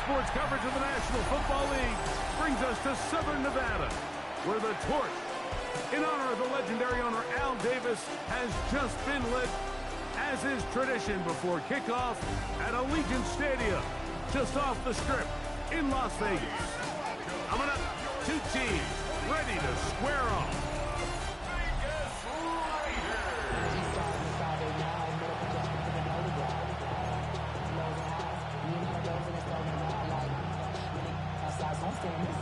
sports coverage of the National Football League brings us to Southern Nevada, where the torch, in honor of the legendary owner Al Davis, has just been lit, as is tradition before kickoff at Allegiant Stadium, just off the Strip in Las Vegas. Coming up, two teams ready to square off.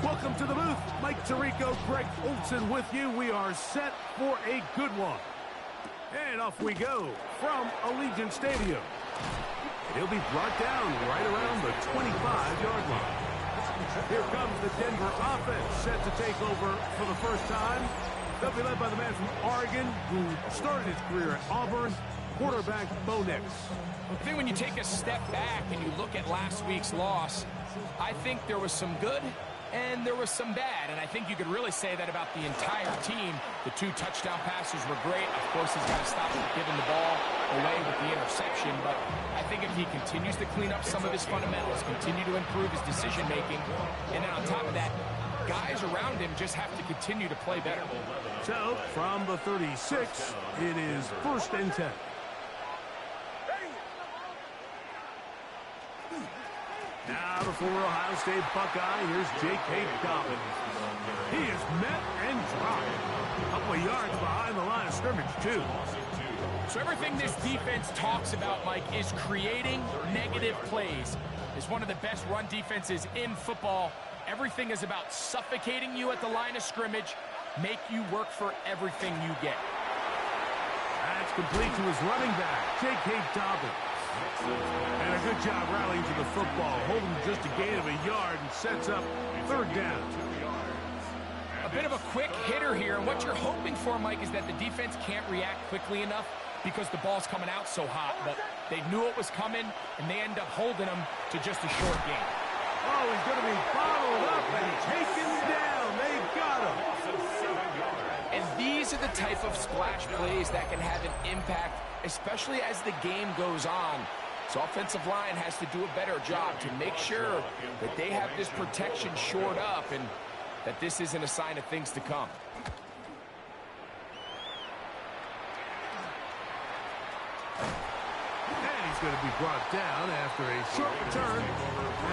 Welcome to the booth. Mike Tirico, Greg Olson with you. We are set for a good one. And off we go from Allegiant Stadium. He'll be brought down right around the 25-yard line. Here comes the Denver offense, set to take over for the first time. They'll be led by the man from Oregon who started his career at Auburn, quarterback Bo Nix. I think when you take a step back and you look at last week's loss, I think there was some good and there was some bad, and I think you could really say that about the entire team. The two touchdown passes were great. Of course, he's got to stop giving the ball away with the interception, but I think if he continues to clean up some of his fundamentals, continue to improve his decision-making, and then on top of that, guys around him just have to continue to play better. So, from the 36, it is 1st and 10. Now the former Ohio State Buckeye, here's J.K. Dobbins. He is met and dropped. A couple of yards behind the line of scrimmage, too. So everything this defense talks about, Mike, is creating negative plays. It's one of the best run defenses in football. Everything is about suffocating you at the line of scrimmage, make you work for everything you get. That's complete to his running back, J.K. Dobbins. And a good job rallying to the football, holding just a gain of a yard and sets up 3rd down. A bit of a quick hitter here, and what you're hoping for, Mike, is that the defense can't react quickly enough because the ball's coming out so hot, but they knew it was coming, and they end up holding them to just a short gain. Oh, he's going to be followed up and taken down. They got him. And these are the type of splash plays that can have an impact, especially as the game goes on. So offensive line has to do a better job to make sure that they have this protection shored up and that this isn't a sign of things to come. And he's going to be brought down after a short return,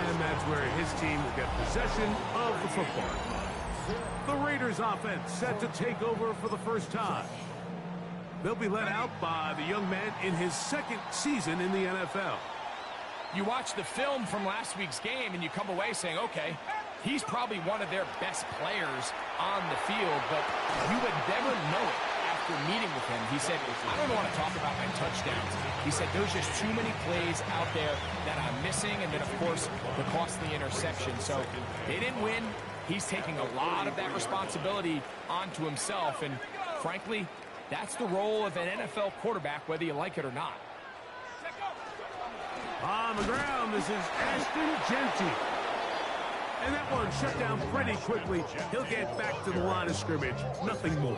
and that's where his team will get possession of the football. The Raiders offense set to take over for the first time. They'll be led out by the young man in his 2nd season in the NFL. You watch the film from last week's game and you come away saying, okay, he's probably one of their best players on the field, but you would never know it after meeting with him. He said, I don't want to talk about my touchdowns. He said, there's just too many plays out there that I'm missing, and then, of course, the costly interception. So they didn't win. He's taking a lot of that responsibility onto himself, and frankly, that's the role of an NFL quarterback, whether you like it or not. On the ground, this is Ashton Genty. And that one shut down pretty quickly. He'll get back to the line of scrimmage. Nothing more.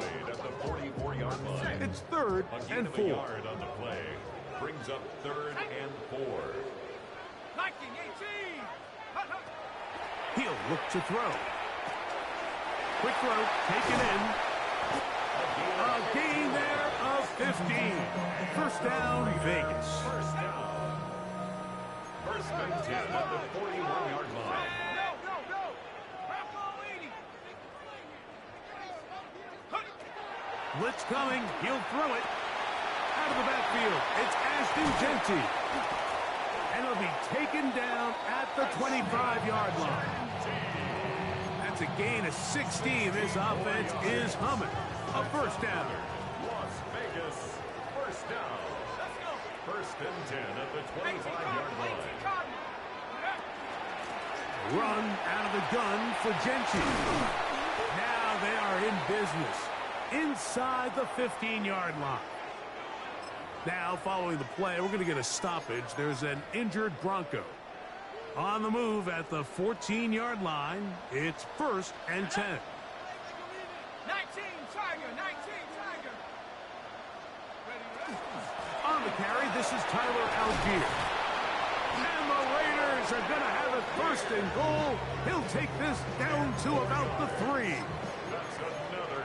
It's 3rd and 4. On the play. Brings up 3rd and 4. He'll look to throw. Quick throw, taken in. A gain there of 15. 1st down, Vegas. 1st and 10 at the 41-yard line. Blitz coming. He'll throw it. Out of the backfield, it's Ashton Genty. And he'll be taken down at the 25-yard line. That's a gain of 16. This offense is humming. A 1st down. Las Vegas, 1st down. 1st and 10 at the 25-yard line. Run out of the gun for Genty. Now they are in business inside the 15-yard line. Now, following the play, we're going to get a stoppage. There's an injured Bronco. On the move at the 14-yard line, it's 1st and 10. 19 Tiger, 19 Tiger. On the carry, this is Tyler Algier. And the Raiders Broncos are going to have it first and goal. He'll take this down to about the 3.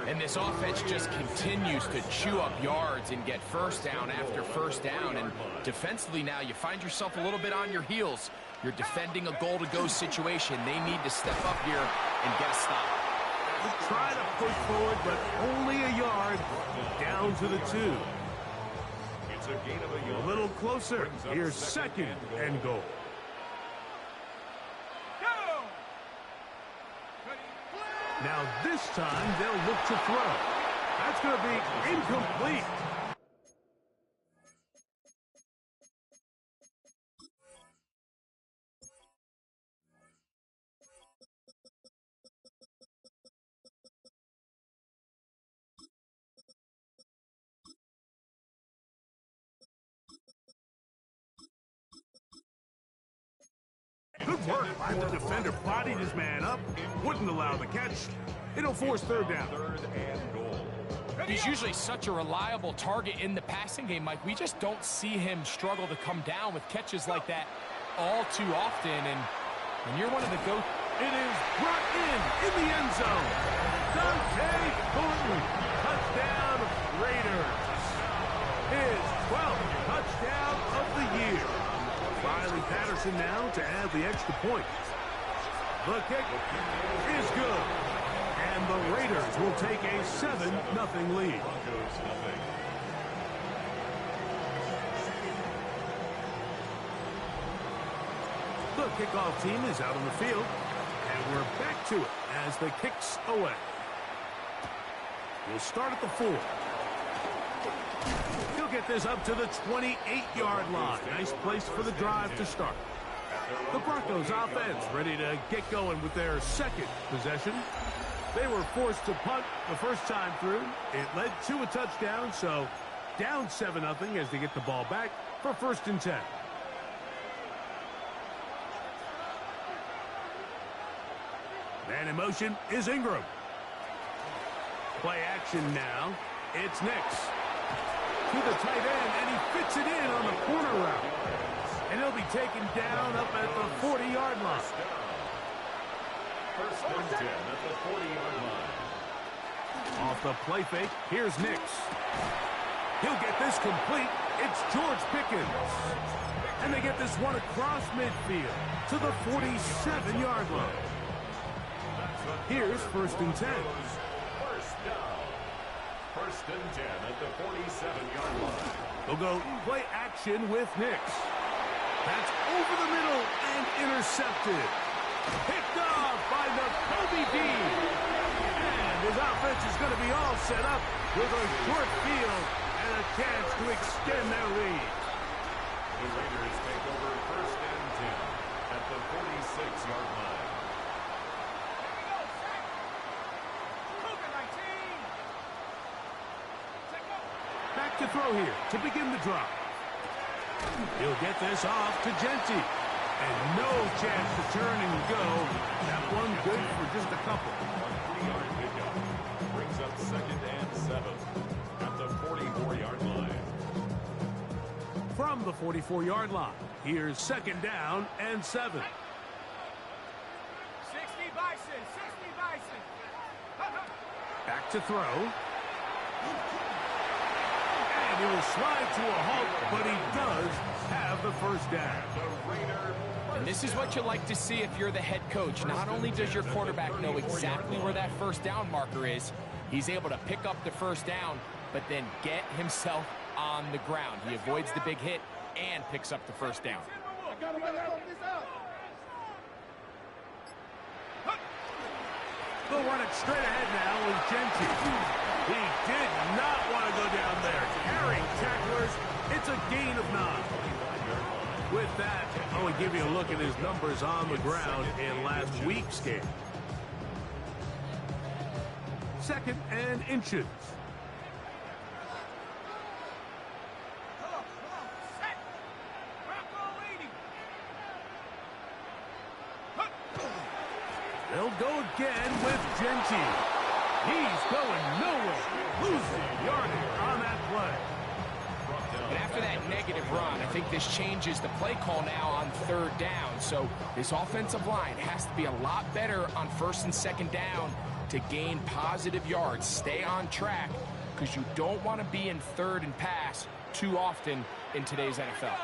And this offense just continues to chew up yards and get first down after first down. And defensively now, you find yourself a little bit on your heels. You're defending a goal-to-go situation. They need to step up here and get a stop. Try to push forward, but only a yard down to the 2. A little closer. Here's second and goal. Now this time they'll look to throw. That's going to be incomplete. Good work by the defender. Bodied his man up. Wouldn't allow the catch. It'll force third down. He's usually such a reliable target in the passing game, Mike. We just don't see him struggle to come down with catches like that all too often. And when you're one of the it is brought in the end zone. Dante Thornton. Touchdown, Raiders. His 12th touchdown of the year. Riley Patterson now to add the extra point. The kick is good. And the Raiders will take a 7-0 lead. The kickoff team is out on the field. And we're back to it as the kick's away. We'll start at the 4. He'll get this up to the 28-yard line. Nice place for the drive to start. The Broncos offense ready to get going with their second possession. They were forced to punt the first time through. It led to a touchdown, so down 7-0 as they get the ball back for 1st and 10. Man in motion is Ingram. Play action now. It's Nix. To the tight end, and he fits it in on the corner route. And he'll be taken down up at the 40-yard line. 1st and 10 at the 40-yard line. Off the play fake, here's Nix. He'll get this complete. It's George Pickens. And they get this one across midfield to the 47-yard line. Here's 1st and 10. 1st and 10 at the 47-yard line. They'll go play action with Nix. That's over the middle and intercepted. Picked off by Nakobe Dean. And his offense is going to be all set up with a short field and a chance to extend their lead. The Raiders take over 1st and 10 at the 46-yard line. Back to throw here to begin the drive. He'll get this off to Genty. And no chance to turn and go. That one good for just a couple. 3-yard pickup. Brings up 2nd and 7 at the 44-yard line. From the 44-yard line, here's 2nd down and 7. 60 Bison, 60 Bison. Back to throw. He will slide to a halt, but he does have the 1st down. And this is what you like to see if you're the head coach. Not only does your quarterback know exactly where that 1st down marker is, he's able to pick up the 1st down, but then get himself on the ground. He avoids the big hit and picks up the 1st down. They'll run it straight ahead now with Genty. He did not want to go down there. Carrying tacklers, it's a gain of 9. With that, I will give you a look at his numbers on the ground in last week's game. 2nd and inches. They'll go again with Genty. He's going nowhere. Losing yardage on that play. Brought down And after that negative run, I think this changes the play call now on third down. So this offensive line has to be a lot better on first and second down to gain positive yards. Stay on track because you don't want to be in third and pass too often in today's NFL.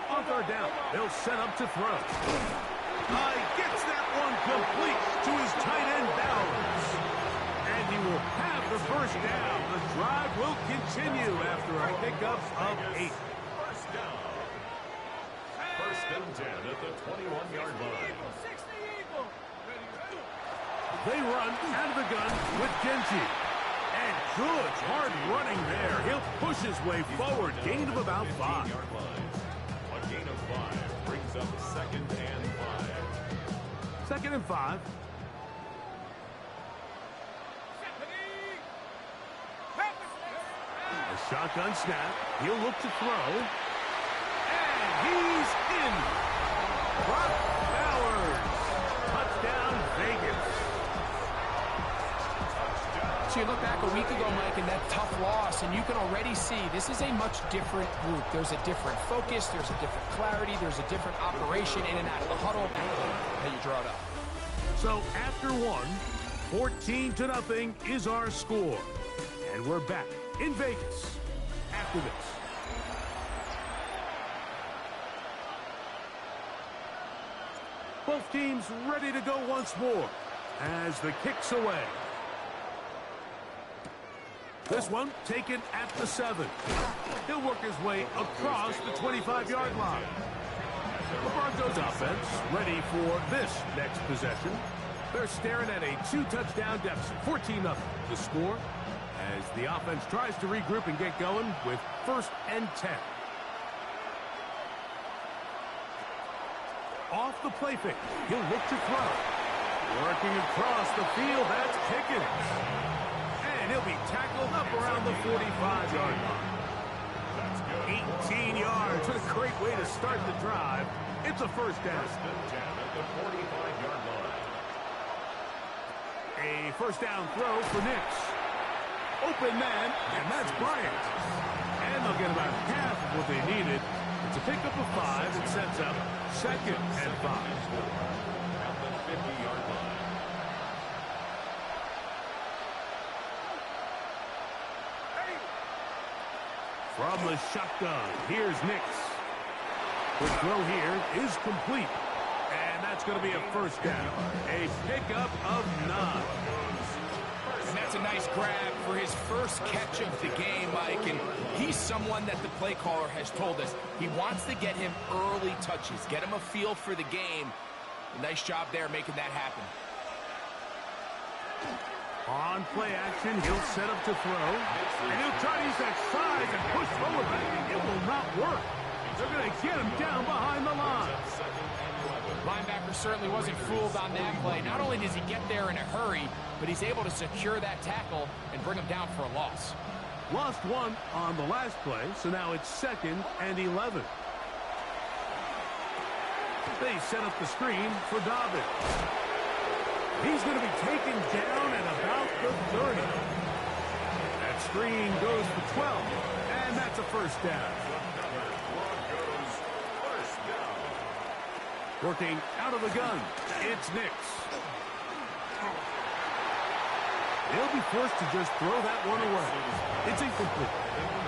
On third down, they'll set up to throw. Gets that one complete to his tight end Bowers. And he will have the first down. The drive will continue after a pickup of 8. First down. First and 10 at the 21-yard line. They run out of the gun with Genji. And good hard running there. He'll push his way forward. Gain of about 5. A gain of 5 brings up second and 5. Second and 5. A shotgun snap. He'll look to throw. And he's in. Brock Bowers. Touchdown, Vegas. So you look back a week ago, Mike, and that tough loss, and you can already see this is a much different group. There's a different focus. There's a different clarity. There's a different operation in and out of the huddle. How you draw it up. So after one, 14-0 is our score. And we're back in Vegas after this. Both teams ready to go once more as the kick's away. This one taken at the 7. He'll work his way across the 25-yard line. The Broncos offense ready for this next possession. They're staring at a 2-touchdown deficit, 14-0 the score, as the offense tries to regroup and get going with first and 10. Off the play fake, he'll look to throw. Working across the field, that's Pickens. And he'll be tackled up around the 45-yard line. 18 yards. What a great way to start the drive. It's a first down. First and 10 at the 45-yard line. A first down throw for Nix. Open man, and that's Bryant. And they'll get about half of what they needed. It's a pickup of 5. It sets up second and 5. At the 50-yard line. From the shotgun, here's Nix. The throw here is complete. And that's going to be a first down. A pickup of 9. And that's a nice grab for his first catch of the game, Mike. And he's someone that the play caller has told us he wants to get him early touches, get him a feel for the game. A nice job there making that happen. On play action, he'll set up to throw. And he'll try to use that size and push forward, but it will not work. They're going to get him down behind the line. Linebacker certainly wasn't fooled on that play. Not only does he get there in a hurry, but he's able to secure that tackle and bring him down for a loss. Lost one on the last play, so now it's second and 11. They set up the screen for Dobbins. He's going to be taken down at about the 30. That screen goes for 12, and that's a first down. Broncos first down. Working out of the gun, it's Nix. They'll be forced to just throw that one away. It's incomplete.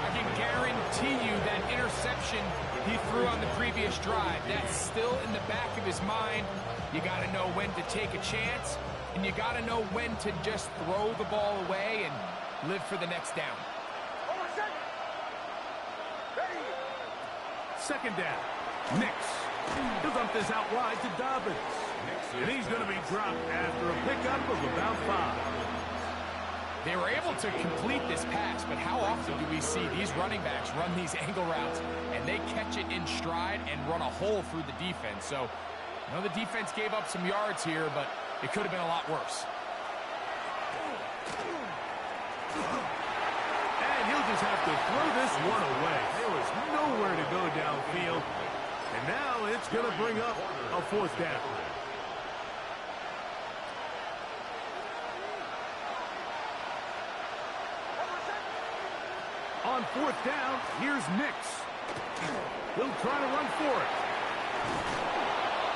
I can guarantee you that interception he threw on the previous drive, that's still in the back of his mind. You got to know when to take a chance, and you got to know when to just throw the ball away and live for the next down. Second down, Nix. He'll dump this out wide to Dobbins. And he's going to be dropped after a pickup of about 5. They were able to complete this pass, but how often do we see these running backs run these angle routes and they catch it in stride and run a hole through the defense? So, I know the defense gave up some yards here, but it could have been a lot worse. And he'll just have to throw this one away. There was nowhere to go downfield. And now it's going to bring up a fourth down. on fourth down. Here's Nix. He'll try to run for it.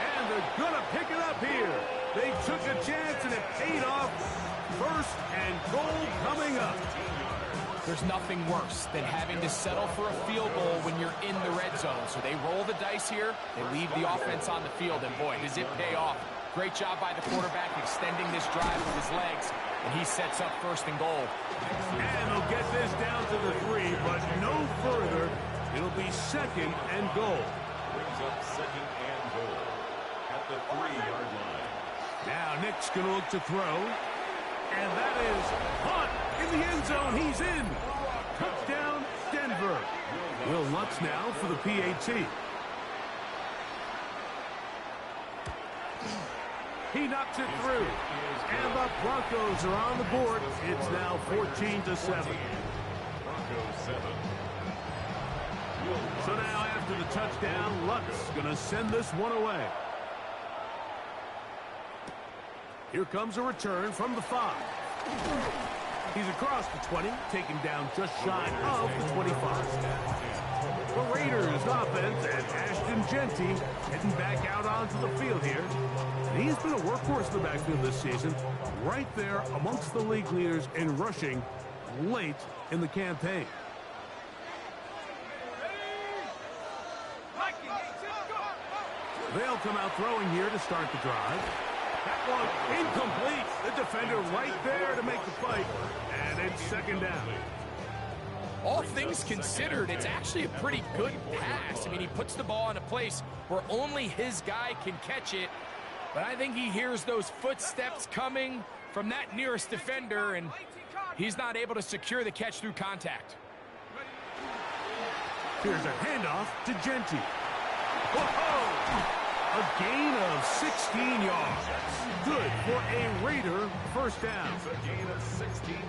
And they're going to pick it up here. They took a chance, and it paid off. First and goal coming up. There's nothing worse than having to settle for a field goal when you're in the red zone. So they roll the dice here. They leave the offense on the field, and boy, does it pay off. Great job by the quarterback extending this drive with his legs, and he sets up first and goal. And they'll get this down to the 3, but no further. It'll be second and goal. Brings up second and goal at the 3-yard line. Now Nick's going to look to throw. And that is Hunt in the end zone. He's in. Touchdown, Denver. Will Lutz now for the PAT. He knocks it through. And the Broncos are on the board. It's now 14-7. Broncos 7. So now after the touchdown, Lutz going to send this one away. Here comes a return from the 5. He's across the 20, taken down just shy of the 25. The Raiders offense and Ashton Genty heading back out onto the field here. And he's been a workhorse in the backfield this season, right there amongst the league leaders in rushing late in the campaign. They'll come out throwing here to start the drive. That one incomplete. The defender right there to make the play. And it's second down. All things considered, it's actually a pretty good pass. I mean, he puts the ball in a place where only his guy can catch it. But I think he hears those footsteps coming from that nearest defender, and he's not able to secure the catch through contact. Here's a handoff to Genty. Whoa! A gain of 16 yards. Good for a Raider first down.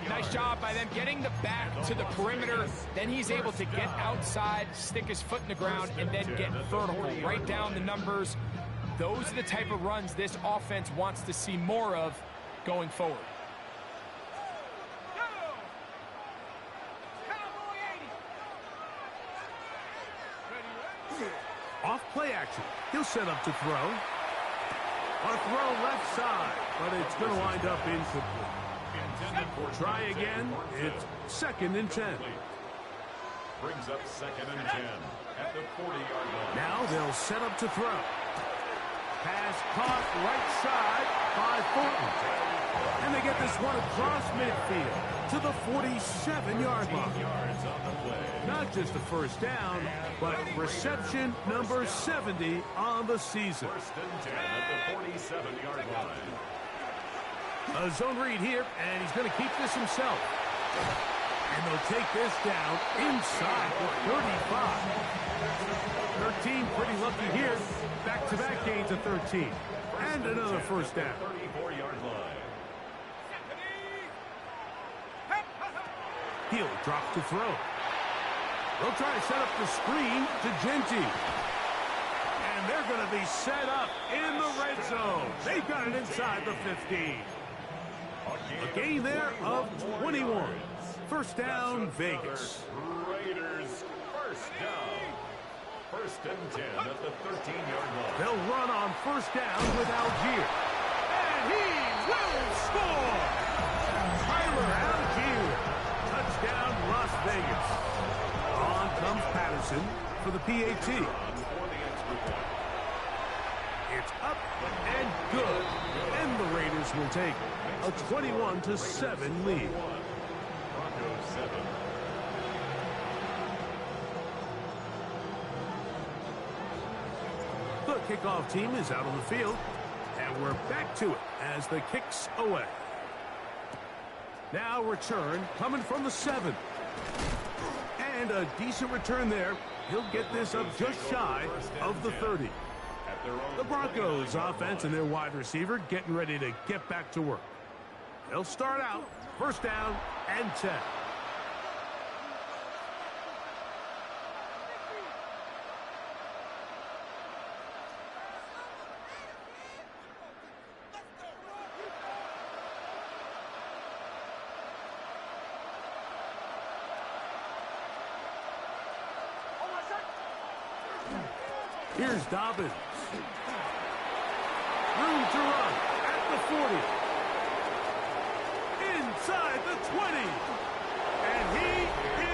Nice job by them getting the back to the perimeter. Then he's able to get outside, stick his foot in the ground, and then get vertical. Right down the numbers. Those are the type of runs this offense wants to see more of going forward. Off play action. He'll set up to throw. A throw left side, but it's going to wind up incomplete. Try again. It's second and 10. Brings up second and 10 at the 40-yard line. Now they'll set up to throw. Pass caught right side by Thornton. And they get this one across midfield to the 47-yard line. Not just a first down, but reception number 70 on the season. First and 10 at the 47-yard line. A zone read here, and he's going to keep this himself. And they'll take this down inside the 35. 13 pretty lucky here. Back-to-back gains of 13. And another first down. 34-yard line. He'll drop to throw. They'll try to set up the screen to Genty. And they're going to be set up in the red zone. They've got it inside the 15. A gain there of 21. First down, Vegas. Raiders first down. First and 10 at the 13-yard line. They'll run on first down with Algier. And he will score! Tyler Algier. Touchdown, Las Vegas. On comes Patterson for the PAT. It's up and good. And the Raiders will take a 21-7 lead. Broncos 7. The kickoff team is out on the field, and we're back to it as the kick's away. Now return coming from the 7. And a decent return there. He'll get this up just shy of the 30. The Broncos offense and their wide receiver getting ready to get back to work. They'll start out first down and 10. Here's Dobbins. Room to run at the 40. Inside the 20. And he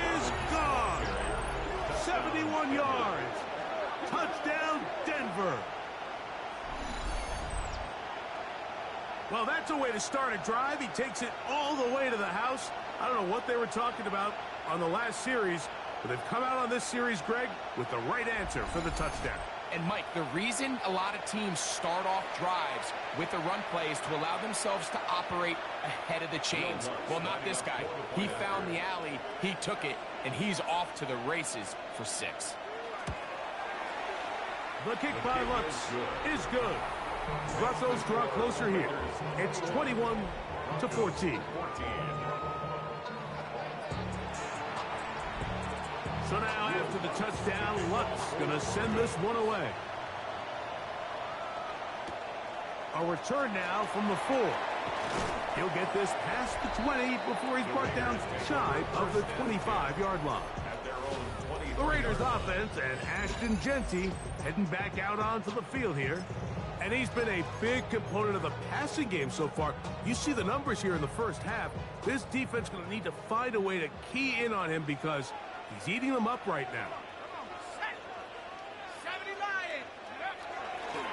is gone. 71 yards. Touchdown, Denver. Well, that's a way to start a drive. He takes it all the way to the house. I don't know what they were talking about on the last series, but they've come out on this series, Greg, with the right answer for the touchdown. And, Mike, the reason a lot of teams start off drives with the run play is to allow themselves to operate ahead of the chains. Well, not this guy. He found the alley, he took it, and he's off to the races for 6. The kick by Lutz is good. Brought those draw closer here. It's 21-14. So now after the touchdown, Lutz going to send this one away. A return now from the 4. He'll get this past the 20 before he's brought down shy of the 25-yard line. The Raiders offense and Ashton Genty heading back out onto the field here. And he's been a big component of the passing game so far. You see the numbers here in the first half. This defense is going to need to find a way to key in on him because he's eating them up right now.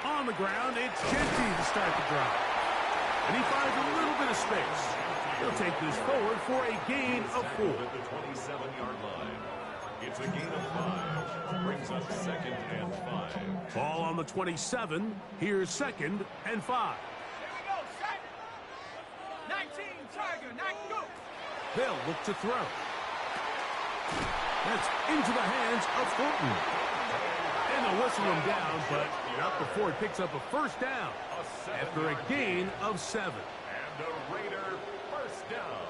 On the ground, it's Genty to start the drive. And he finds a little bit of space. He'll take this forward for a gain of 4. At the 27-yard line. It's a gain of 5. Brings up 2nd and 5. Ball on the 27. Here's 2nd and 5. They'll look to throw. That's into the hands of Thornton. And they'll whistle him down, but not before he picks up a first down after a gain of 7. And a Raider first down.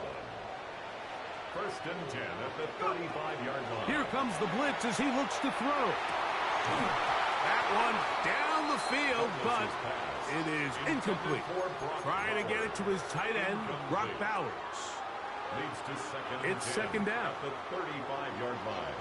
1st and 10 at the 35-yard line. Here comes the blitz as he looks to throw. That one down the field, but it is incomplete. Trying to get it to his tight end, Brock Bowers. Leads to 2nd and It's 10 second down. at the 35-yard line.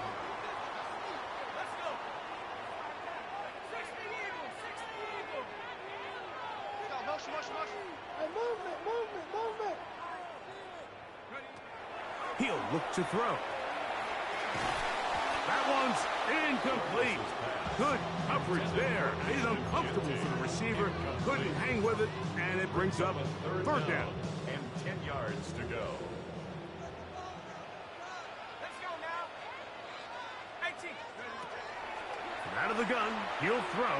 He'll look to throw. That one's incomplete. Good coverage there. He's uncomfortable for the receiver. Couldn't hang with it, and it brings up 3rd down. And 10 yards to go. Let's go now. 18. From out of the gun, he'll throw.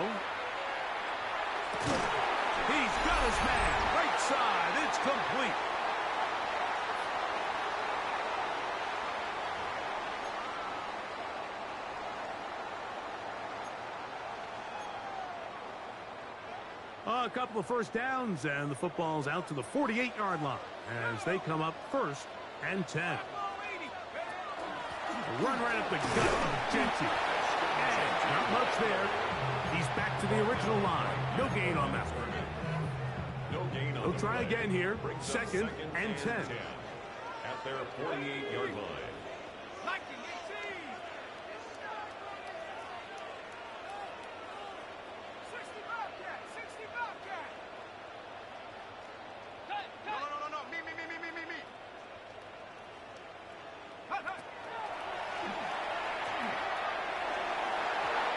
He's got his man. Right side. It's complete. A couple of first downs, and the football's out to the 48-yard line as they come up 1st and 10. A run right up the gut of Genty. And not much there. He's back to the original line. No gain on that one. No gain on They'll try again here. 2nd and 10. At their 48-yard line.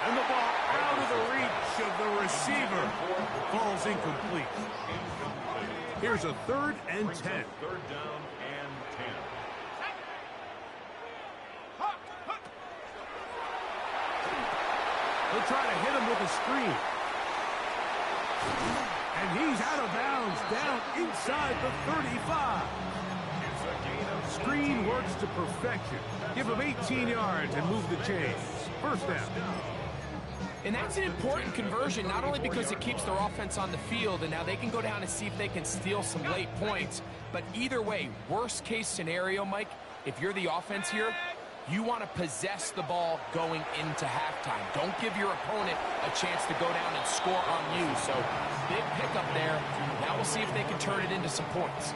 And the ball out of the reach of the receiver. Falls incomplete. Here's a 3rd and 10. 3rd down and 10. They'll try to hit him with a screen. And he's out of bounds, down inside the 35. Screen works to perfection. Give him 18 yards and move the chains. 1st down. And that's an important conversion, not only because it keeps their offense on the field, and now they can go down and see if they can steal some late points, but either way, worst case scenario, Mike, if you're the offense here, you want to possess the ball going into halftime. Don't give your opponent a chance to go down and score on you. So, big pickup there. Now we'll see if they can turn it into some points.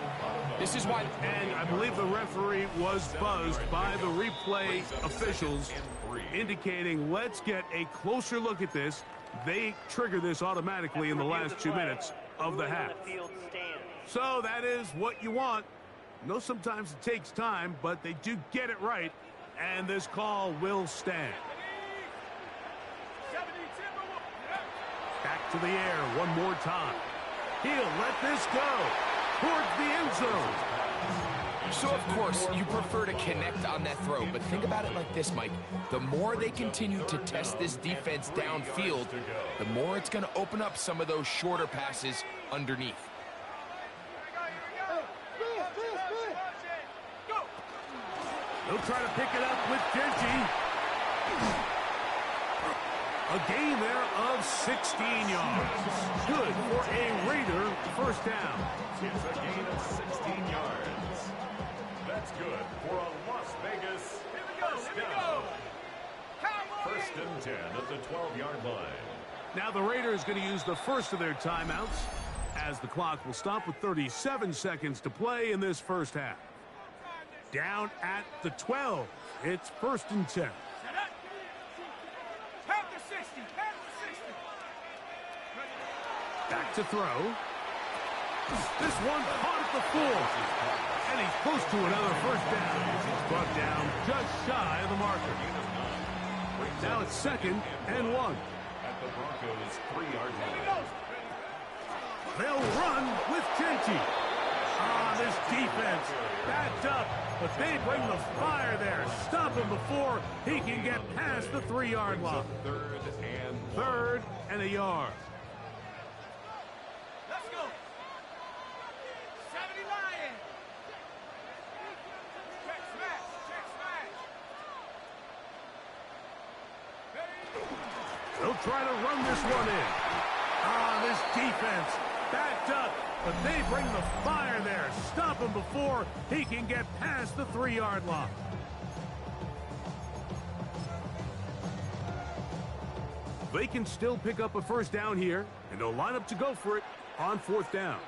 This is why... And I believe the referee was buzzed by the replay officials indicating let's get a closer look at this. They trigger this automatically in the last 2 minutes of the half. So that is what you want. I know sometimes it takes time, but they do get it right, and this call will stand. Back to the air one more time. He'll let this go towards the end zone. So, of course, you prefer to connect on that throw, but think about it like this, Mike. The more they continue to test this defense downfield, the more it's going to open up some of those shorter passes underneath. They'll try to pick it up with Genty. A gain there of 16 yards. Good for a Raider first down. It's a gain of 16 yards. That's good for a Las Vegas first down. First and 10 at the 12-yard line. Now the Raiders going to use the first of their timeouts as the clock will stop with 37 seconds to play in this first half. Down at the 12. It's first and 10. Back to throw. This one caught at the 4. And he's close to another first down. He's brought down just shy of the marker. Now it's second and 1. At the Broncos' 3-yard line. They'll run with Genty. This defense backed up, but they bring the fire there. Stop him before he can get past the 3-yard line. Third and a yard. Let's go. 70 Lions. Check smash. Check smash. They'll try to run this one in. This defense backed up, but they bring the fire there. Stop him before he can get past the 3-yard line. They can still pick up a first down here, and they'll line up to go for it on 4th down.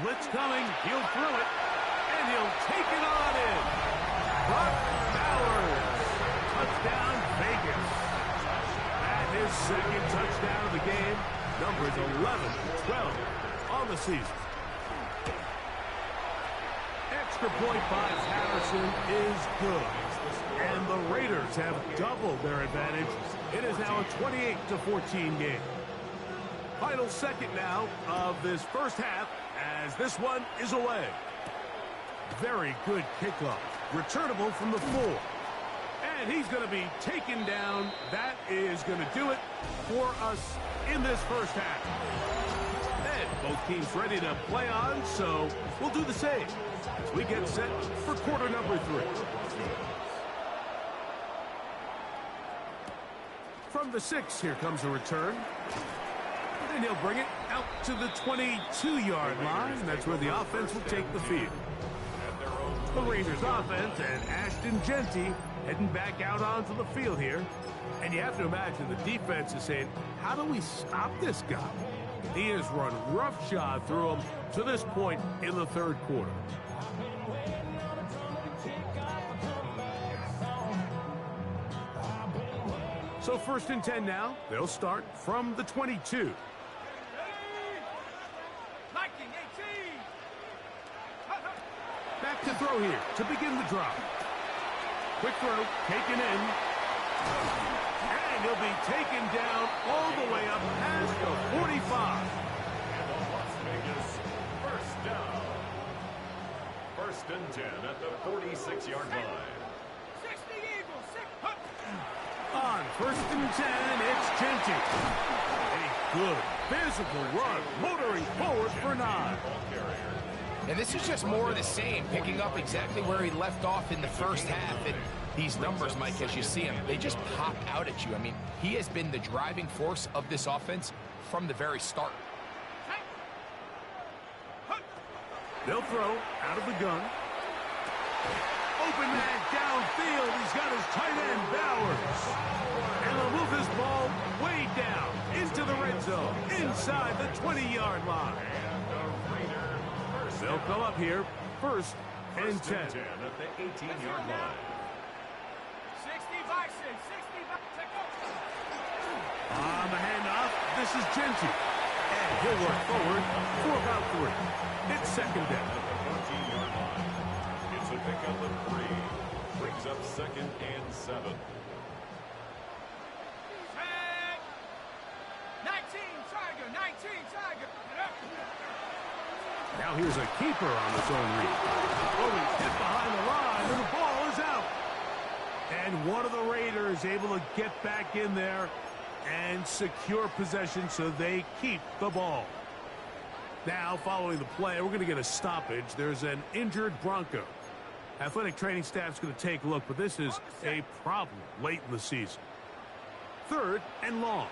Blitz coming. He'll throw it, and he'll take it on in. Brock Bowers. Touchdown, Vegas. His second touchdown of the game. Numbers 11-12 on the season. Extra point by Patterson is good. And the Raiders have doubled their advantage. It is now a 28-14 game. Final second now of this first half as this one is away. Very good kickoff. Returnable from the 4. And he's going to be taken down. That is going to do it for us in this first half. And both teams ready to play on, so we'll do the same as we get set for quarter number 3. From the 6, here comes a return. And he'll bring it out to the 22-yard line. That's where the offense will take the field. The Raiders offense and Ashton Genty heading back out onto the field here. And you have to imagine the defense is saying, how do we stop this guy? He has run roughshod through him to this point in the third quarter. So first and 10 now. They'll start from the 22. Back to throw here to begin the drive. Quick throw, taken in. And he'll be taken down all the way up past the 45. And the Las Vegas first down. First and 10 at the 46-yard line. 60 Eagles. On first and 10, it's Genty. A good physical run, motoring forward for 9. And this is just more of the same, picking up exactly where he left off in the first half. And these numbers, Mike, as you see him, they just pop out at you. I mean, he has been the driving force of this offense from the very start. They'll throw out of the gun. Open man downfield. He's got his tight end, Bowers. And they'll move this ball way down into the red zone, inside the 20-yard line. They'll come up here first and 10. At the 18-yard line. 60 by 6. 60 by 6. On the handoff, this is Genty. And he'll work forward for about 3. It's second down. At the 14-yard line. It's a pickup of 3. Brings up second and 7. 19 Tiger. 19 Tiger. Now here's a keeper on the zone read. Oh, he's hit behind the line, and the ball is out. And one of the Raiders able to get back in there and secure possession so they keep the ball. Now, following the play, we're going to get a stoppage. There's an injured Bronco. Athletic training staff's going to take a look, but this is a problem late in the season. 3rd and long.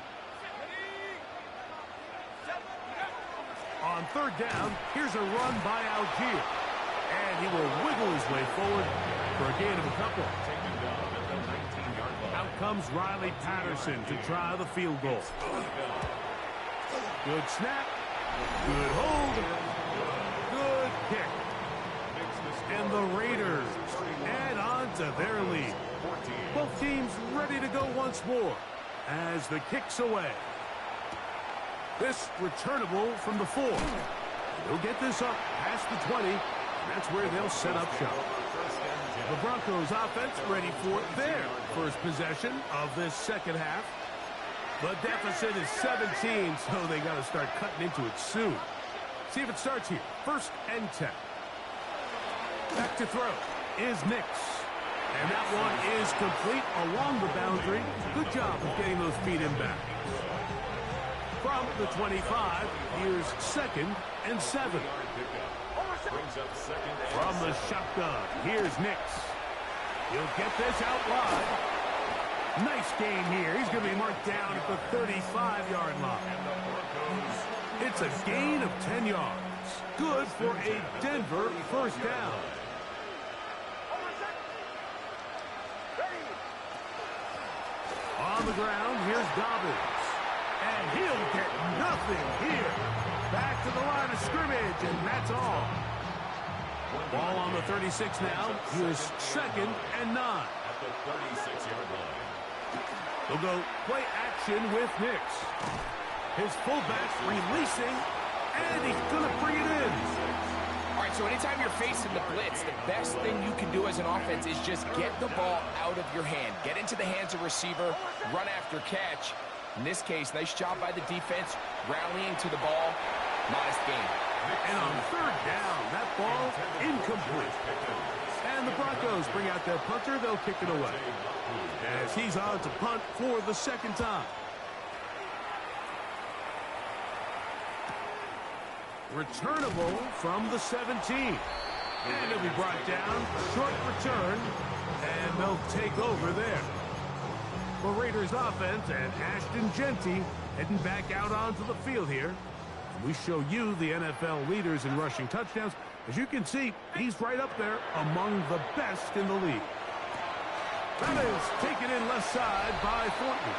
On 3rd down, here's a run by Algier. And he will wiggle his way forward for a gain of a couple. Out comes Riley Patterson to try the field goal. Good snap. Good hold. Good kick. And the Raiders add on to their lead. Both teams ready to go once more as the kick's away. This returnable from the 4. They'll get this up past the 20, and that's where they'll set up shop. The Broncos offense ready for their first possession of this second half. The deficit is 17, so they got to start cutting into it soon. See if it starts here. 1st and 10. Back to throw is Nix. And that one is complete along the boundary. Good job of getting those feet in back. From the 25, here's 2nd and 7. From the shotgun, here's Nix. He'll get this out wide. Nice game here. He's going to be marked down at the 35-yard line. It's a gain of 10 yards. Good for a Denver first down. On the ground, here's Dobbins. And he'll get nothing here. Back to the line of scrimmage, and that's all. Ball on the 36 now. Here's 2nd and 9. At the 36-yard line. They'll go play action with Nix. His fullback releasing, and he's going to bring it in. All right, so anytime you're facing the blitz, the best thing you can do as an offense is just get the ball out of your hand. Get into the hands of receiver, run after catch. In this case, nice job by the defense, rallying to the ball. Modest gain. And on 3rd down, that ball incomplete. And the Broncos bring out their punter. They'll kick it away as he's on to punt for the 2nd time. Returnable from the 17. And it'll be brought down. Short return. And they'll take over there. The Raiders offense and Ashton Genty heading back out onto the field here. And we show you the NFL leaders in rushing touchdowns. As you can see, he's right up there among the best in the league. That is taken in left side by Thornton.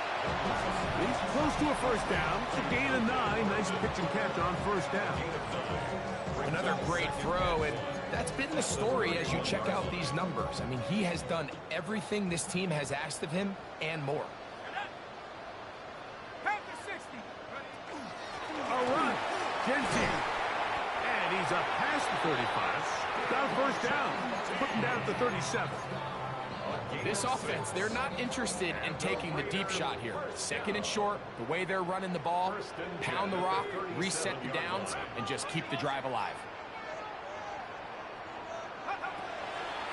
He's close to a first down. It's a gain of 9. Nice pitch and catch on first down. Another great throw, and that's been the story as you check out these numbers. I mean, he has done everything this team has asked of him and more. Back to 60. All right, Genty. And he's up past the 35. Got a first down. Putting down at the 37. This offense, they're not interested in taking the deep shot here. 2nd and short, the way they're running the ball, pound the rock, reset the downs, and just keep the drive alive.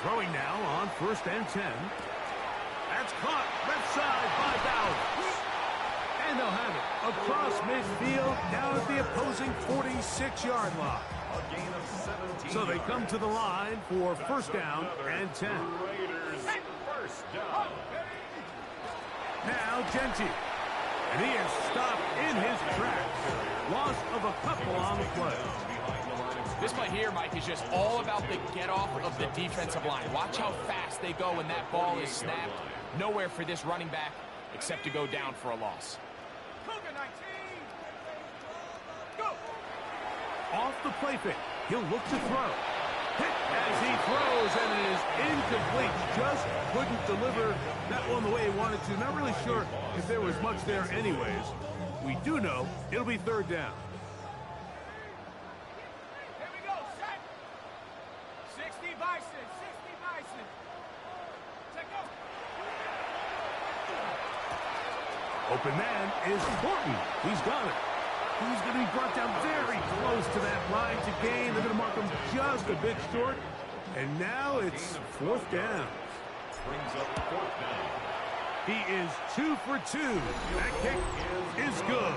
Throwing now on 1st and 10. That's caught left side by Bowers. And they'll have it across midfield down at the opposing 46-yard line. A gain of 17. So they come to the line for 1st down and 10. Raiders first down. Now Genty. And he is stopped in his tracks. Loss of a couple on the play. This play here, Mike, is just all about the get-off of the defensive line. Watch how fast they go when that ball is snapped. Nowhere for this running back except to go down for a loss. Cougar 19. Go. Off the play fake. He'll look to throw. hit as he throws, and it is incomplete. Just couldn't deliver that one the way he wanted to. Not really sure if there was much there anyways. We do know it'll be third down. Here we go, set. 60 Bison, 60 Bison. Take go. Open man is Horton. He's got it. He's going to be brought down very close to that line to gain. They're going to mark him just a bit short. And now it's fourth down. Brings up fourth down. He is 2 for 2. That kick is good.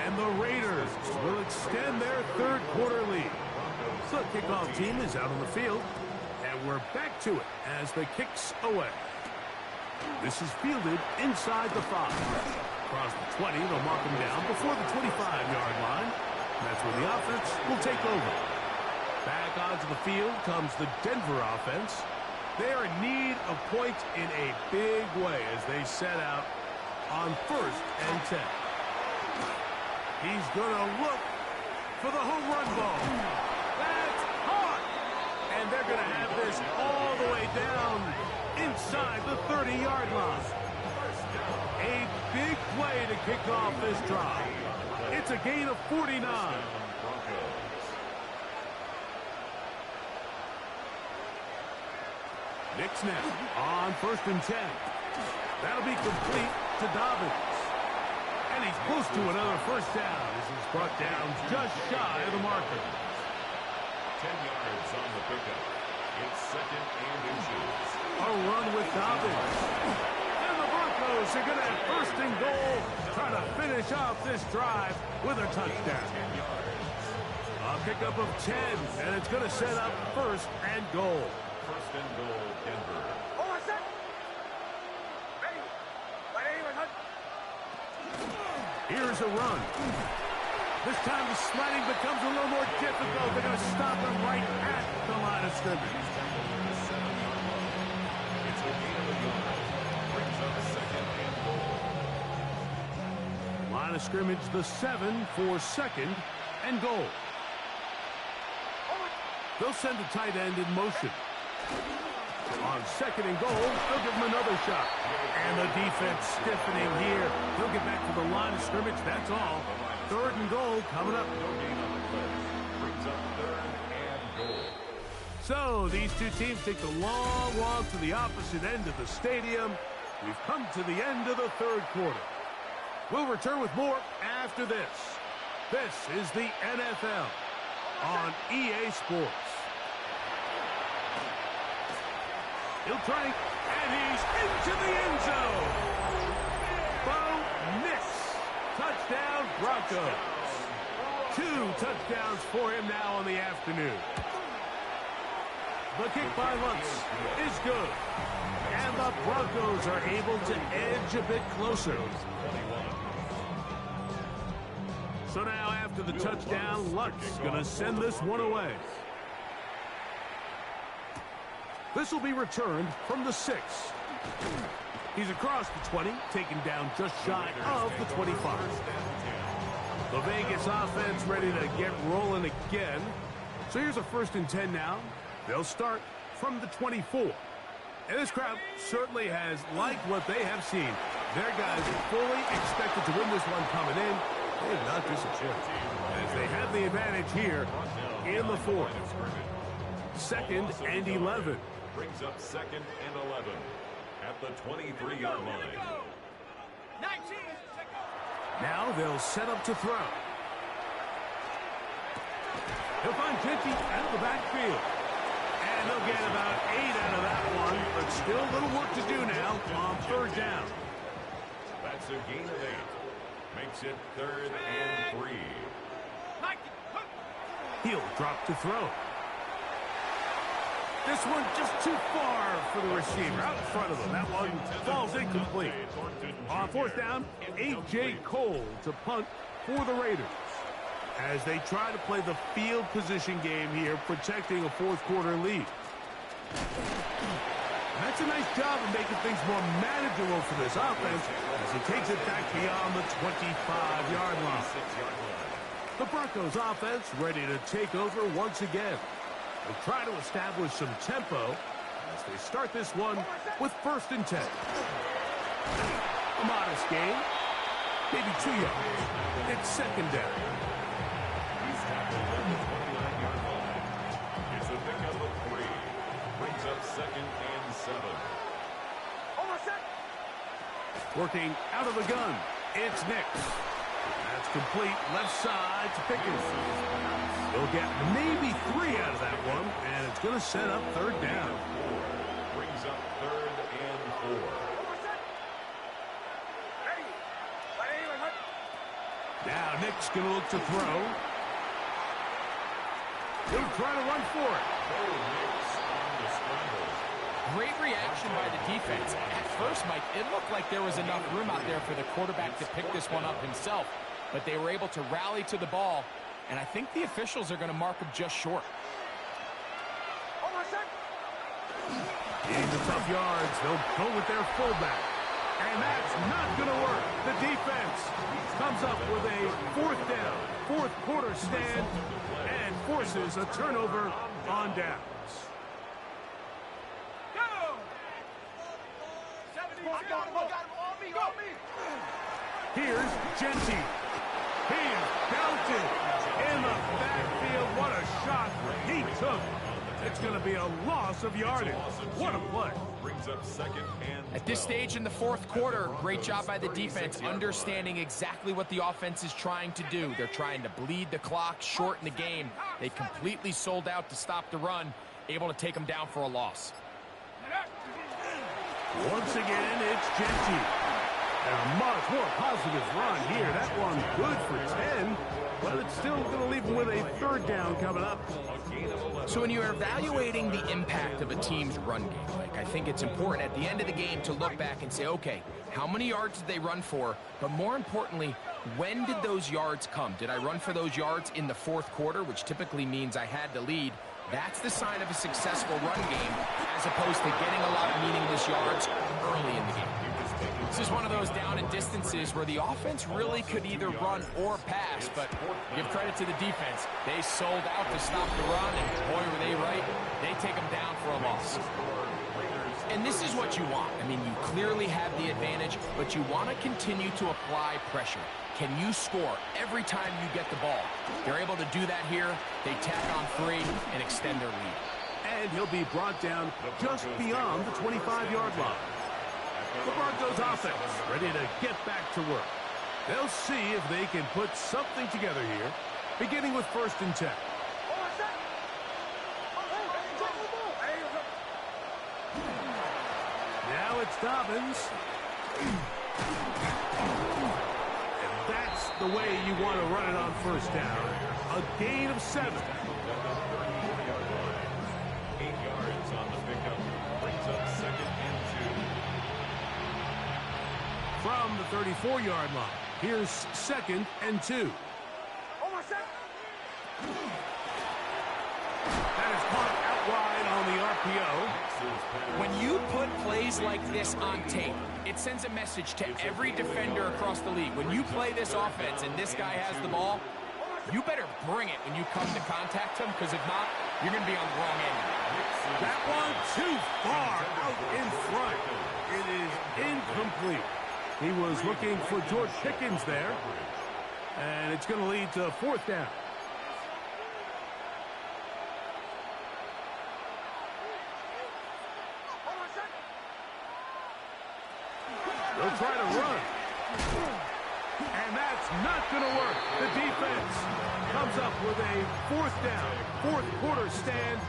And the Raiders will extend their third quarter lead. So the kickoff team is out on the field. And we're back to it as the kick's away. This is fielded inside the 5. Across the 20, they'll mark him down before the 25-yard line. That's where the offense will take over. Back onto the field comes the Denver offense. They are in need of points in a big way as they set out on 1st and 10. He's going to look for the home run ball. That's hot! And they're going to have this all the way down inside the 30-yard line. A big play to kick off this drive. It's a gain of 49. Nick snap on 1st and 10. That'll be complete to Dobbins. And he's close to another first down as he's brought down just shy of the marker. 10 yards on the pickup. It's 2nd and inches. A run with Dobbins. And the Broncos are going to have 1st and goal, trying to finish off this drive with a touchdown. A pickup of 10, and it's going to set up 1st and goal. 1st and goal, Denver. Here's a run. This time the sliding becomes a little more difficult. They're going to stop him right at the line of scrimmage. It's a gain of a yard. Brings up 2nd and goal. Line of scrimmage, the 7 for 2nd and goal. They'll send the tight end in motion. On 2nd and goal, they'll give him another shot. And the defense stiffening here. He'll get back to the line of scrimmage, that's all. 3rd and goal coming up. No gain on the play. Brings up 3rd and goal. So these two teams take the long walk to the opposite end of the stadium. We've come to the end of the 3rd quarter. We'll return with more after this. This is the NFL on EA Sports. He'll try, and he's into the end zone. Bo Nix. Touchdown, Broncos. 2 touchdowns for him now on the afternoon. The kick by Lutz is good. And the Broncos are able to edge a bit closer. So now after the touchdown, Lutz going to send this one away. This will be returned from the 6. He's across the 20, taken down just shy of the 25. The Vegas offense ready to get rolling again. So here's a 1st and 10 now. They'll start from the 24. And this crowd certainly has liked what they have seen. Their guys fully expected to win this one coming in. They have not disappointed as they have the advantage here in the 4th. 2nd and 11. Brings up 2nd and 11 at the 23-yard line. 19. Now they'll set up to throw. He'll find Genty out of the backfield. And they'll get about 8 out of that one, but still a little work to do now on 3rd down. That's a gain of 8. Makes it 3rd and 3. He'll drop to throw. This one just too far for the receiver out in front of him. That one falls incomplete. On 4th down, A.J. Cole to punt for the Raiders as they try to play the field position game here, protecting a 4th quarter lead. That's a nice job of making things more manageable for this offense as he takes it back beyond the 25-yard line. The Broncos offense ready to take over once again. They'll try to establish some tempo as they start this one with 1st and 10. A modest gain, maybe 2 yards. It's 2nd down. He's tackled at the 29-yard line. It's a pickup of 3. Brings up 2nd and 7. Working out of the gun, it's Nix. That's complete left side to Pickens. They'll get maybe 3 out of that one, and it's going to set up 3rd down. Brings up 3rd and 4. Now Nick's going to look to throw. He'll try to run for it. Great reaction by the defense. At first, Mike, it looked like there was enough room out there for the quarterback to pick this one up himself, but they were able to rally to the ball, and I think the officials are going to mark him just short. Needing the tough yards, they'll go with their fullback. And that's not going to work. The defense comes up with a 4th down, 4th quarter stand, and forces a turnover on downs. Here's Genty. He is belted in the backfield. What a shot he took. It's going to be a loss of yardage. What a play. Brings up 2nd and 12. At this stage in the 4th quarter, great job by the defense, understanding exactly what the offense is trying to do. They're trying to bleed the clock, shorten the game. They completely sold out to stop the run, able to take them down for a loss. Once again, it's Genty. And a much more positive run here. That one good for 10, but it's still going to leave him with a 3rd down coming up. So when you're evaluating the impact of a team's run game, Mike, I think it's important at the end of the game to look back and say, okay, how many yards did they run for? But more importantly, when did those yards come? Did I run for those yards in the 4th quarter, which typically means I had to lead? That's the sign of a successful run game, as opposed to getting a lot of meaningless yards early in the game. This is one of those down and distances where the offense really could either run or pass, but give credit to the defense. They sold out to stop the run, and boy, were they right. They take them down for a loss. And this is what you want. I mean, you clearly have the advantage, but you want to continue to apply pressure. Can you score every time you get the ball? They're able to do that here. They tack on 3 and extend their lead. And he'll be brought down just beyond the 25-yard line. The Broncos offense ready to get back to work. They'll see if they can put something together here, beginning with 1st and 10. Now it's Dobbins. And that's the way you want to run it on 1st down. A gain of 7. 8 yards on the pickup. Brings up 2nd and 2. From the 34-yard line, here's 2nd and 2. That is caught out wide on the RPO. When you put plays like this on tape, it sends a message to every defender across the league. When you play this offense and this guy has the ball, you better bring it when you come to contact him, because if not, you're going to be on the wrong end. That one too far out in front. It is incomplete. He was looking for George Pickens there, and it's going to lead to 4th down. They'll try to run. And that's not going to work. The defense comes up with a 4th down, 4th quarter stand,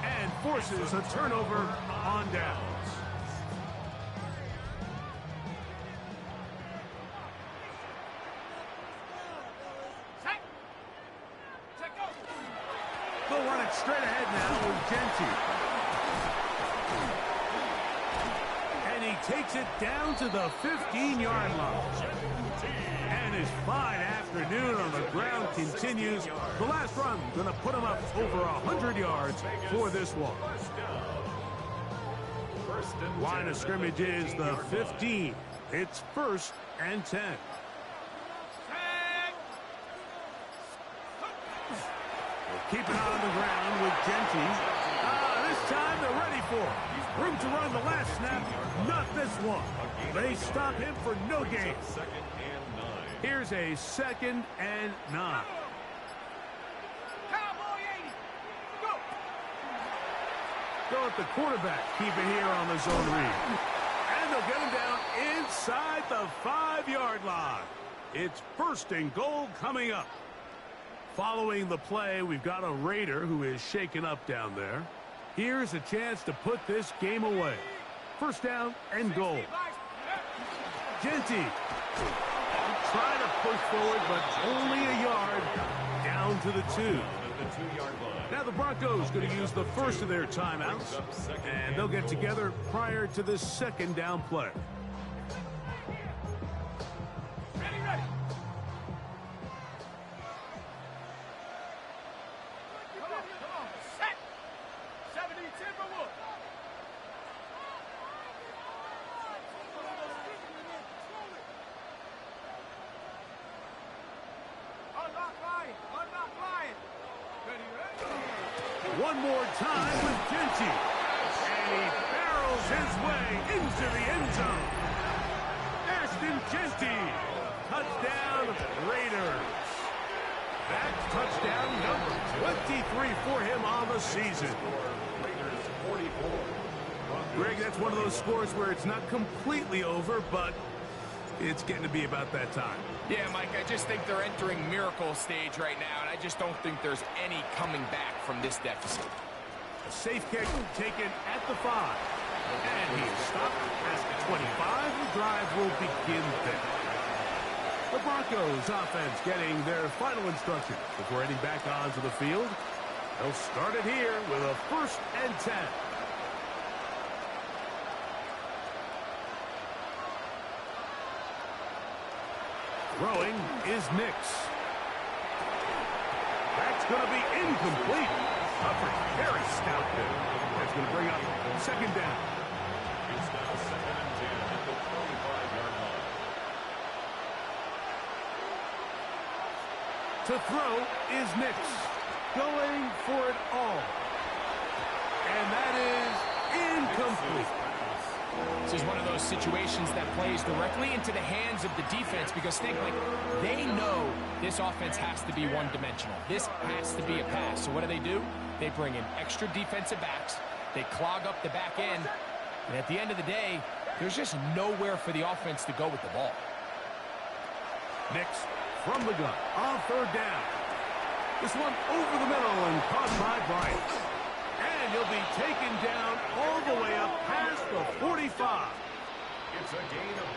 and forces a turnover on downs. They'll run it straight ahead now with Genty. And he takes it down to the 15-yard line. And his fine afternoon on the ground continues. The last run going to put him up over 100 yards for this one. Line of scrimmage is the 15. It's 1st and 10. Keep it on the ground with Genty. This time they're ready for it. Room to run the last snap, not this one. They stop him for no gain. Here's a 2nd and 9. Go at the quarterback. Keep it here on the zone read. And they'll get him down inside the 5-yard line. It's 1st and goal coming up. Following the play, we've got a Raider who is shaken up down there. Here's a chance to put this game away. 1st down and goal. Genty. Try to push forward, but only a yard down to the 2. Now the Broncos going to use the first of their timeouts, and they'll get together prior to the 2nd down play. Ready. Come on. Set. 70 Timberwolves. Unlock Lion. Ready. One more time with Genty. And he barrels his way into the end zone. Ashton Genty. Touchdown, Raiders. That's touchdown number 23 for him on the season. Greg, that's one of those scores where it's not completely over, but it's getting to be about that time. Yeah, Mike, I just think they're entering miracle stage right now, and I just don't think there's any coming back from this deficit. A safe kick taken at the 5. And he's stopped at the 25. The drive will begin there. The Broncos offense getting their final instructions before heading back onto the field. They'll start it here with a 1st and 10. Throwing is Nix. That's going to be incomplete. Coverage very stout there. That's going to bring up 2nd down. It's now 2nd and 10 at the 25-yard line. To throw is Nix. Going for it all. And that is incomplete. This is one of those situations that plays directly into the hands of the defense because think, like, they know this offense has to be one-dimensional. This has to be a pass. So what do? They bring in extra defensive backs. They clog up the back end. And at the end of the day, there's just nowhere for the offense to go with the ball. Nix from the gun on 3rd down. This one over the middle and caught by Bryant. And he'll be taken down all the way up past the 45. It's a gain of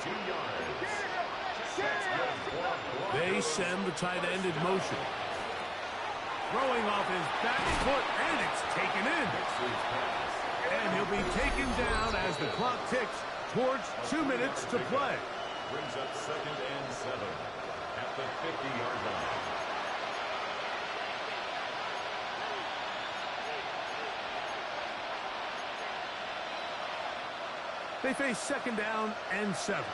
22 yards. They send the tight end in motion. Throwing off his back foot, and it's taken in. And he'll be taken down as the clock ticks towards 2 minutes to play. Brings up 2nd and 7 at the 50-yard line. They face 2nd down and 7.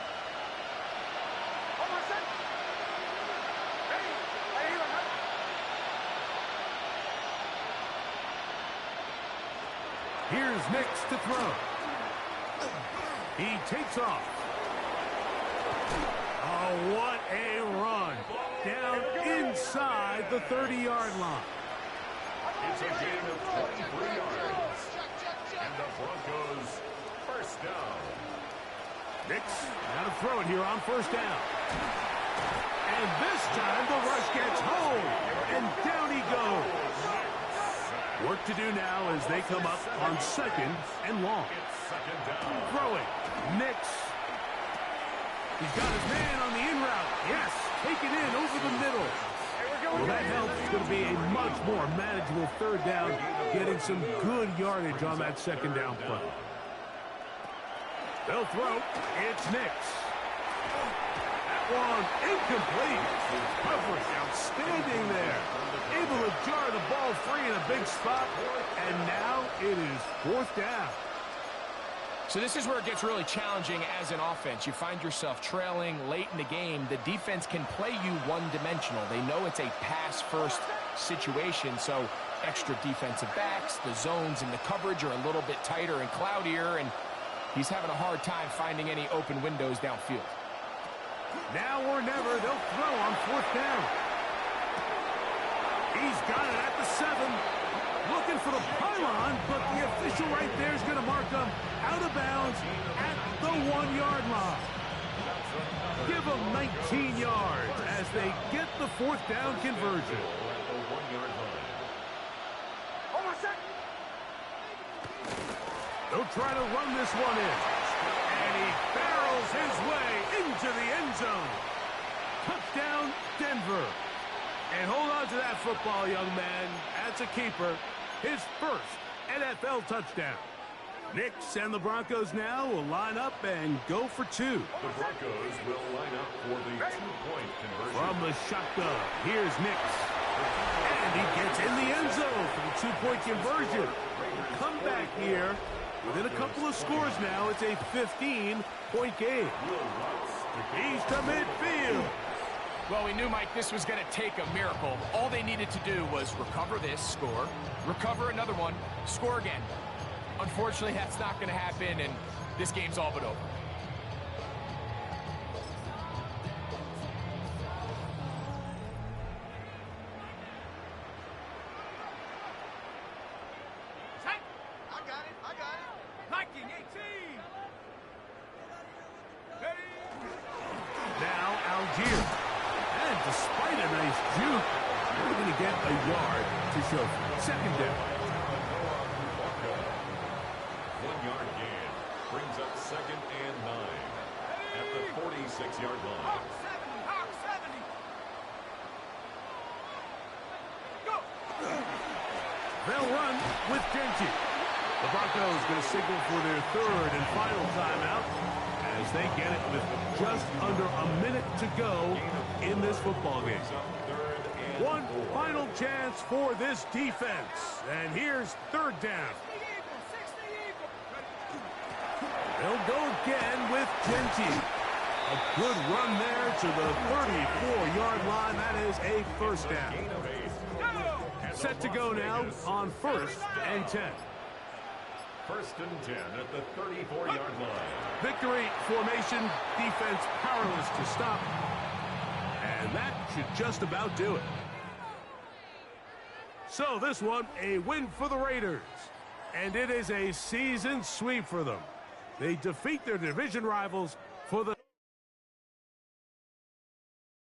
Here's Nix to throw. He takes off. Oh, what a run. Down inside the 30-yard line. It's a gain of 23 yards. And the Broncos 1st down. Nix now to throw it here on 1st down. And this time the rush gets home. And down he goes. Work to do now as they come up on 2nd and long. It's 2nd down. Throwing. Nix. He's got his man on the in route. Yes, taken in over the middle. Well, that helps. It's going to be a much more manageable 3rd down, getting some good yardage on that 2nd down play. They'll throw. It's Nix. That one incomplete. Coverage outstanding there. Able to jar the ball free in a big spot. And now it is 4th down. So this is where it gets really challenging as an offense. You find yourself trailing late in the game. The defense can play you one-dimensional. They know it's a pass-first situation, so extra defensive backs, the zones and the coverage are a little bit tighter and cloudier, and he's having a hard time finding any open windows downfield. Now or never, they'll throw on 4th down. He's got it at the 7. Looking for the pylon, but the official right there is going to mark him out of bounds at the 1-yard line. Give them 19 yards as they get the 4th down conversion. They'll try to run this one in. And he barrels his way into the end zone. Touchdown, Denver. And hold on to that football, young man. That's a keeper. His first NFL touchdown. Knicks and the Broncos now will line up and go for 2. The Broncos will line up for the 2-point conversion. From the shotgun, here's Knicks. And he gets in the end zone for the 2-point conversion. Come back here. Within a couple of scores now, it's a 15-point game. He's to midfield. Well, we knew, Mike, this was going to take a miracle. All they needed to do was recover this, score, recover another one, score again. Unfortunately, that's not going to happen, and this game's all but over. Despite a nice juke, we're going to get a yard to show for it. 2nd down. 1-yard gain brings up 2nd and 9 at the 46-yard line. Hawk 70. Go. They'll run with Genty. The Broncos going to signal for their 3rd and final timeout as they get it with just under a minute to go in this football game. One final chance for this defense. And here's 3rd down. They'll go again with Genty. A good run there to the 34-yard line. That is a 1st down. Set to go now on 1st and 10. 1st and 10 at the 34-yard line. Victory formation, defense powerless to stop. And that should just about do it. So this one, a win for the Raiders. And it is a season sweep for them. They defeat their division rivals for the